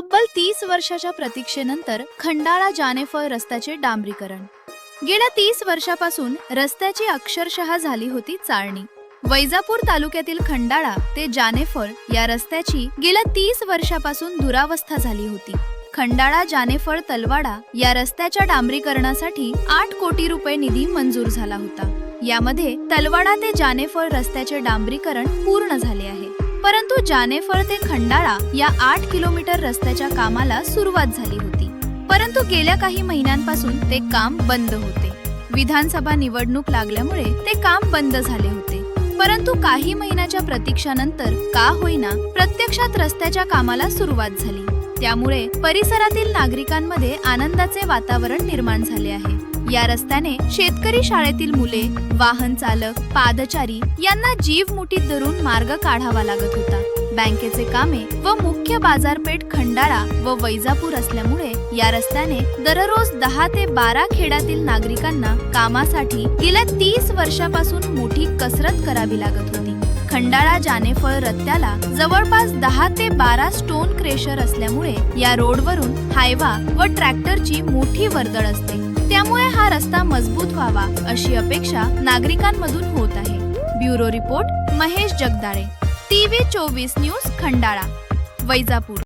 तब्बल 30 वर्षाच्या प्रतीक्षेनंतर खंडाळा जानेफळ रस्त्याचे डांबरीकरण। गेल्या 30 वर्षापासून रस्त्याची अक्षरशः झाली होती चाळणी। वैजापूर तालुक्यातील खंडाळा ते जानेफळ या रस्त्याची गेल्या 30 वर्षापासून दुरावस्था झाली होती। खंडाळा जानेफळ तलवाडा या रस्त्याच्या डांबरीकरणासाठी 8 कोटी रुपये निधी मंजूर झाला होता। यामध्ये तलवाडा ते जानेफळ रस्त्याचे डांबरीकरण पूर्ण झाले आहे, परंतु जानेफळ ते खंडाळा या 8 किलोमीटर रस्त्याच्या कामाला सुरुवात झाली होती, परंतु गेल्या काही महिन्यांपासून ते काम बंद होते। विधानसभा निवडणूक लागल्यामुळे ते काम बंद झाले होते, परंतु काही महिन्याच्या प्रतीक्षानंतर का होईना प्रत्यक्षात रस्त्याच्या कामाला सुरुवात झाली। त्यामुळे परिसरातील नागरिकांमध्ये आनंदाचे वातावरण निर्माण झाले आहे। या रस्त्याने शेतकरी, शाळेतील मुले, वाहन चालक, पादचारी यांना जीव मुठीत धरून मार्ग काढावा लागत होता। बँकेचे कामे व मुख्य बाजारपेठ खंडाळा व वैजापूर असल्यामुळे या रस्त्याने दररोज 10 ते 12 खेड्यातील नागरिकांना कामासाठी गेल्या 30 वर्षापासून मोठी कसरत करावी लागत होती। खंडाळा जानेफळ रस्त्याला जवळपास 10 ते 12 स्टोन क्रेशर असल्यामुळे या रोडवरून हायवा व ट्रॅक्टरची मोठी वर्दळ असते। त्यामुळे हा रस्ता मजबूत व्हावा अशी अपेक्षा नागरिकांमधून होत आहे। Bureau report Mahesh Jagdale, TV 24 news, Khandala, Vaijapur.